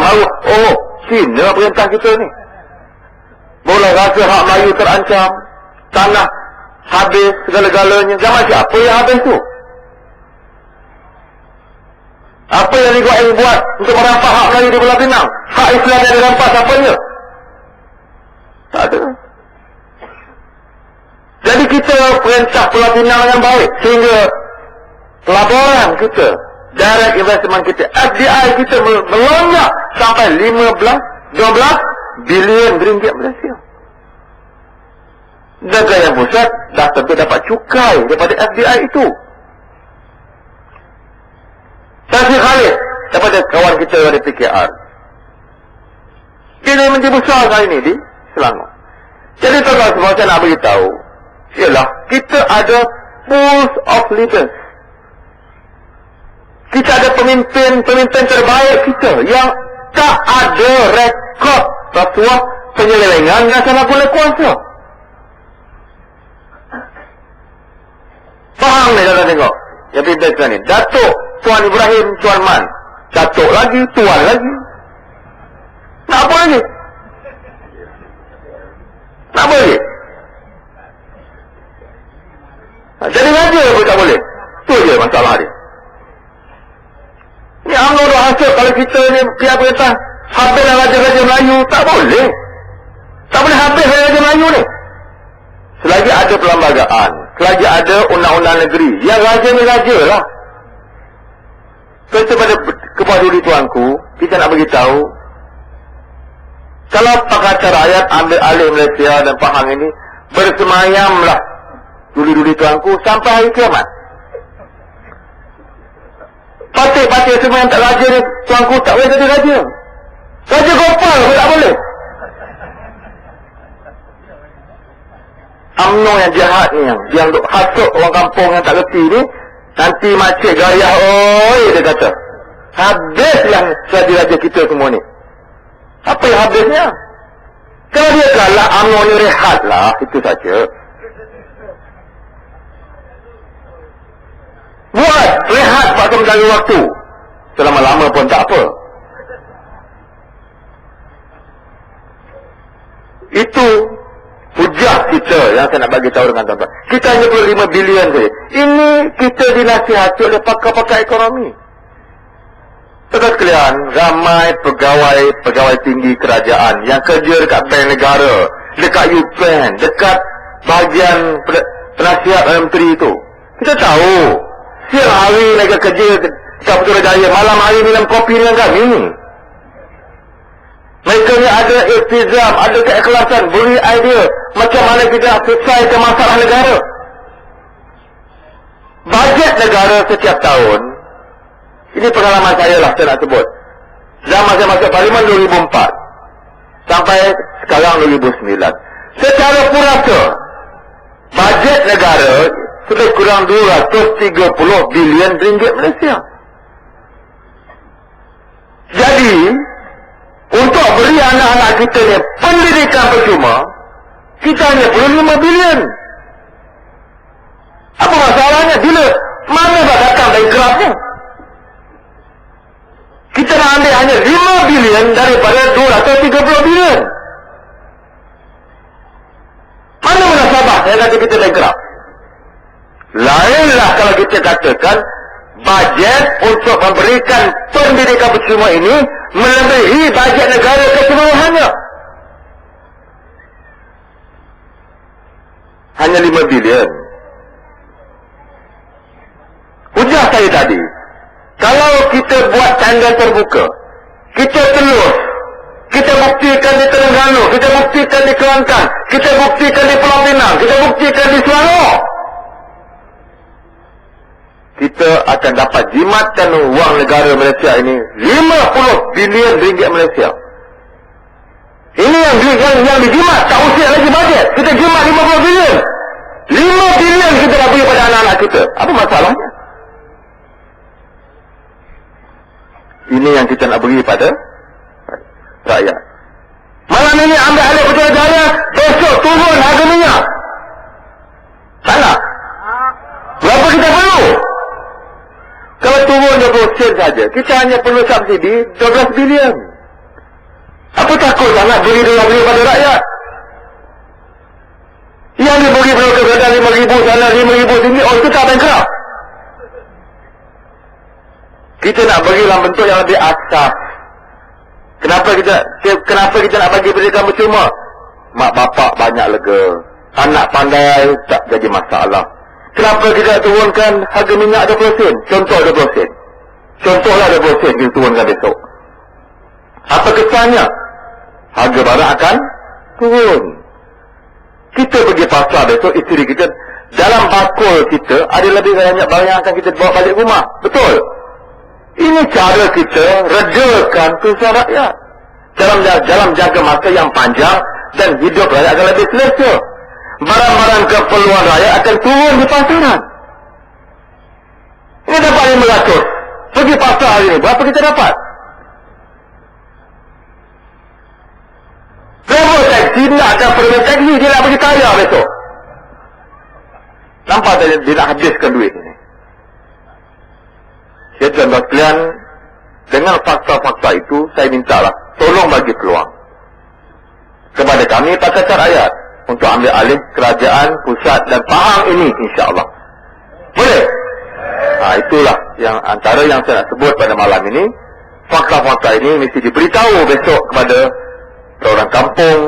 oh, Cina perintah kita ni. Boleh rasa hak Melayu terancam, tanah habis, segala-galanya. Zaman siapa yang habis tu? Apa yang Lim buat untuk merampas hak Melayu di Pulau Pinang? Hak Islam yang dirampas apanya? Tak ada. Jadi kita perintah Pulau Pinang yang baik, sehingga pelaburan kita, direct investment kita, FDI kita melonjak sampai 12 bilion ringgit Malaysia. Negara yang pusat dah tentu dapat cukai daripada FDI itu. Tasir Khalid daripada kawan kita dari PKR. Dia menteri besar kali ini di Selangor. Jadi tuan-tuan semua, saya nak beritahu, ialah kita ada pools of leaders. Kita ada pemimpin terbaik kita yang tak ada rekod rasuah, penyelewengan dan salah guna kuasa. Faham ni tuan-tuan tengok? Yang pimpin ni, Datuk Tuan Ibrahim Tuan Man, Datuk lagi, Tuan lagi. Nak apa lagi? Nak apa lagi? Jadi raja pun tak boleh. Tu je masalah dia. Ni UMNO dah hasil kalau kita ni pihak perintah habislah raja-raja Melayu. Tak boleh. Tak boleh habis raja Melayu ni. Selagi ada perlembagaan, selagi ada undang-undang negeri, yang raja ni raja lah. Kepada diri tuanku, kita nak beritahu, kalau Pakatan Rakyat ambil alih Malaysia dan Pahang ini, bersemayamlah duli-duli tuanku sampai hari kiamat. Parti-parti semua yang tak raja ni, tuanku tak boleh jadi raja. Raja Gopal pun tak boleh. UMNO yang jahat ni, yang hasut orang kampung yang tak reti ni, nanti makcik gayah, oi, dia kata, habislah raja-raja kita semua ni. Apa yang habisnya? Kalau dia kalah, UMNO ni rehat lah, itu saja. Buat rehat waktu menjaga waktu. Selama-lama pun tak apa. Itu hujah kita yang saya nak bagi tahu dengan tuan-tuan. Kita hanya perlu 5 bilion saja. Ini kita dinasihati oleh pakar-pakar ekonomi. Tuan-tuan sekalian, ramai pegawai tinggi kerajaan yang kerja dekat bank negara, dekat UPN, dekat bahagian penasihat menteri itu. Kita tahu, siang hari mereka kerja dekat Putrajaya, malam hari minum kopi dengan kami. Mereka ni ada iltizam, ada keikhlasan, beri idea macam mana kita selesaikan masalah negara. Bajet negara setiap tahun, ini pengalaman saya lah, saya nak sebut. Zaman saya masuk Parlimen 2004 sampai sekarang 2009. Secara purata, bajet negara sudah kurang 230 bilion ringgit Malaysia. Jadi, untuk beri anak-anak kita ni pendidikan percuma, kita hanya perlu 5 bilion. Apa masalahnya? Bila mana dah datang bankrupt-nya? Kita nak ambil hanya 5 bilion daripada 230 bilion. Mana munasabah yang kata kita bankrupt? Lainlah kalau kita katakan bajet untuk memberikan pendidikan percuma ini melebihi bajet negara keseluruhannya. Hanya 5 bilion. Hujah saya tadi, kalau kita buat tanda terbuka, kita telus, kita buktikan di Terengganu, kita buktikan di Kelantan, kita buktikan di Pulau Pinang, kita buktikan di Selangor, kita akan dapat jimatkan wang negara Malaysia ini 50 bilion ringgit Malaysia. Ini yang dijimat, tak usik lagi bajet. Kita jimat 50 bilion. 5 bilion kita dah beri pada anak-anak kita. Apa masalahnya? Ini yang kita nak beri pada rakyat. Malam ini ambil alih Putrajaya, besok turun harga minyak. Tak nak? Berapa kita perlu? Kalau turun 20 sen saja, kita hanya perlu subsidi 12 bilion. Apa takut sangat beri pada rakyat? Yang diberi perlu keberadaan 5,000 sana, 5,000 sini, oh itu tak bankrupt. Kita nak beri dalam bentuk yang lebih asas. Kenapa kita nak bagi pendidikan percuma? Mak bapak banyak lega, anak pandai tak jadi masalah. Kenapa kita turunkan harga minyak 20 sen? Contoh 20 sen. Contohlah 20 sen kita turunkan besok. Apa kesannya? Harga barang akan turun. Kita pergi pasar besok, isteri kita, dalam bakul kita ada lebih banyak barang yang akan kita bawa balik rumah. Betul? Ini cara kita redakan kesusahan rakyat dalam jangka masa yang panjang, dan hidup rakyat akan lebih selesa. Barang-barang keperluan rakyat akan turun di pasaran. Ini dapat 500. Pergi pasar hari ini, berapa kita dapat? Driver taksi nakkan permen taksi, dia nak pergi kaya besok. Nampak tak dia nak habiskan duit ini? Ya tuan-tuan sekalian, dengan fakta-fakta itu, saya mintalah, tolong bagi peluang kepada kami Pakatan Rakyat untuk ambil alih kerajaan pusat dan faham ini, insya-Allah. Boleh? Itulah yang antara yang saya nak sebut pada malam ini. Fakta-fakta ini mesti diberitahu besok kepada orang kampung,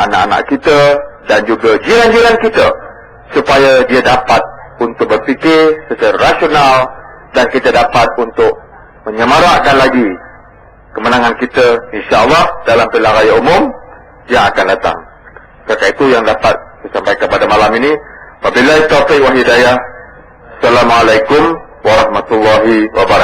anak-anak kita dan juga jiran-jiran kita, supaya dia dapat untuk berfikir secara rasional, dan kita dapat untuk menyemarakkan lagi kemenangan kita, insya-Allah, dalam pilihan raya umum yang akan datang. Kerana itu yang dapat saya sampaikan pada malam ini. Wabillahi taufiq wal hidayah. Assalamualaikum warahmatullahi wabarakatuh.